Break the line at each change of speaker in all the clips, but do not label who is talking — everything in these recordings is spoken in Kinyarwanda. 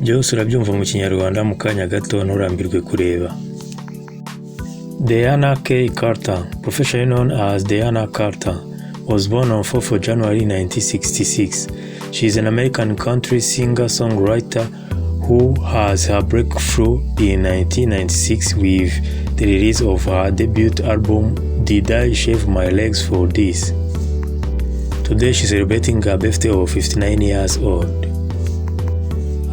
Byose urabyumva mu Kinyarwanda Mukanya Gato Nturambirwe kureba. Deana Kay Carter, professionally known as Deana Carter, was born on 4th of January 1966. She is an American country singer-songwriter who has her breakthrough in 1996 with the release of her debut album Did I Shave My Legs for This? Today she's celebrating her birthday of 59 years old.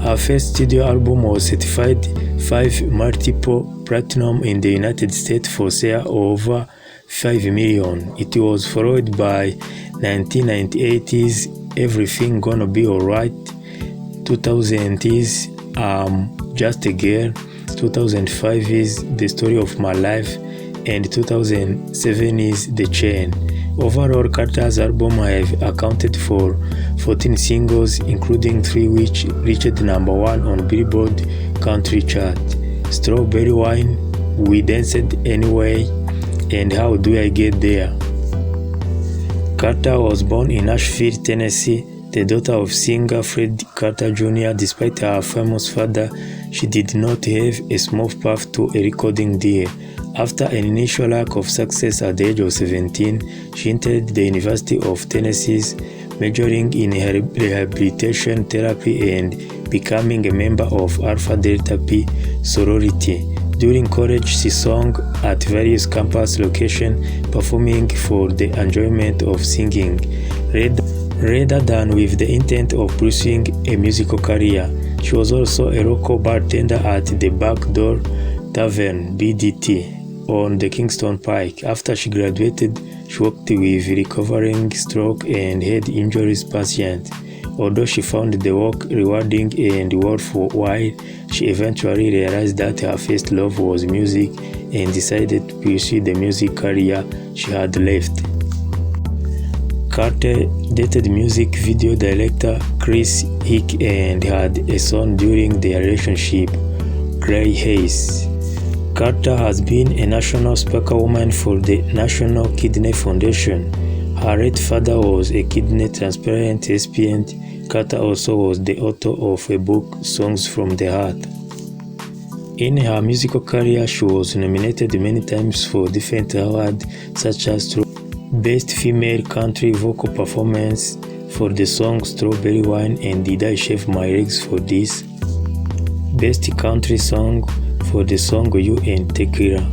Her first studio album was certified 5 multiple platinum in the United States for sale over 5 million. It was followed by 1998's Everything Gonna Be Alright, 2000's Just a Girl, 2005's The Story of My Life, and 2007's The Chain. Overall, Carter's album have accounted for 14 singles, including 3 which reached number 1 on Billboard country chart: Strawberry Wine, We Danced Anyway, and How Do I Get There. Carter was born in Nashville, Tennessee, the daughter of singer Fred Carter Jr. Despite her famous father, she did not have a smooth path to a recording deal. After an initial lack of success at the age of 17, she entered the University of Tennessee, majoring in rehabilitation therapy and becoming a member of Alpha Delta Pi sorority. During college, she sang at various campus locations, performing for the enjoyment of singing, rather than with the intent of pursuing a musical career. She was also a local bartender at the Backdoor Tavern (BDT) on the Kingston Pike. After she graduated, she worked with recovering stroke and head injuries patients. Although she found the work rewarding and worthwhile, she eventually realized that her first love was music and decided to pursue the music career she had left. Carter dated music video director Chris Hick and had a son during their relationship, Gray Hayes. Carter has been a national spokeswoman for the National Kidney Foundation. Her late father was a kidney transplant recipient. Carter also was the author of a book, Songs from the Heart. In her musical career, she was nominated many times for different awards, such as Best Female Country Vocal Performance for the song Strawberry Wine and Did I Shave My Legs for This? Best Country Song for the song You and Tequila.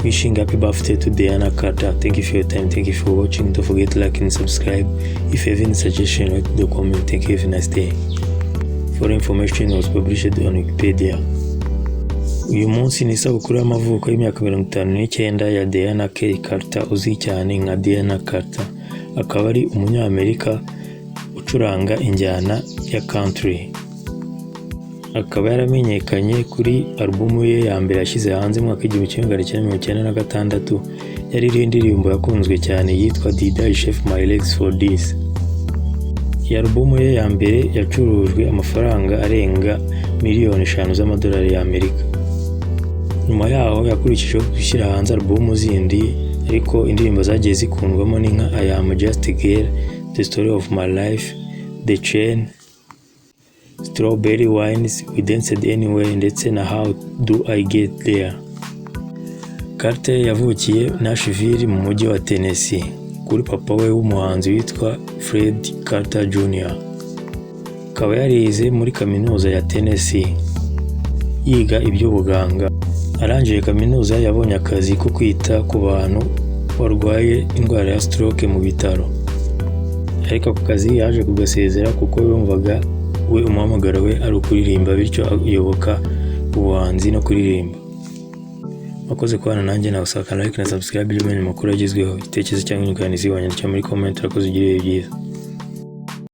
Wishing happy birthday to Deana Carter. Thank you for your time. Thank you for watching. Don't forget to like and subscribe. If you have any suggestion, write the comment. Thank you. Have a nice day. For information was published on Wikipedia. Uyu munsi ni isabukuru y'amavuko y'imyaka 59 ya Deana Kay Carter, uzwi cyane nka Deana Carter. Akaba ari umunyamerika ucuranga injyana ya country. Akaba yaramenyekanye kuri albumu ye ya mbere yashyize hanze mu mwaka 1996, yari indirimbo yakunzwe cyane yitwa Did I Shave My Legs for This. Iyi albumu ye ya mbere yacurujwe amafaranga arenga miliyoni 5 z'amadolari y'Amerika. Nyuma yaho yakurikijeho gushyira hanze albumu zindi, ariko indirimbo zagiye zikundwamo ni nka I Am Just a Girl, The Story of My Life, The Chain, Strawberry Wines, We Danced Anyway ndetse na How Do I Get There. Carter yavukiye Nashville mu mujyi wa Tennessee kuri papa we w'umuhanzi witwa Fred Carter Jr. Akaba yarize muri kaminuza ya Tennessee yiga iby'ubuganga. Arangije kaminuza yabonye akazi ko kwita ku bantu barwaye indwara ya stroke mu bitaro, ariko ako kazi yaje kugasezera kuko yumvaga we umuhamagaro we ari ukuririmba, bityo ayoboka ubuhanzi no kuririmba. Wakoze kubana nanjye, nawe usakana like na subscribe y'umenye makuru agezweho. Itekerezo cyangwa inyunganizi wanyandikira muri comment. Urakoze, ugire ibihe byiza.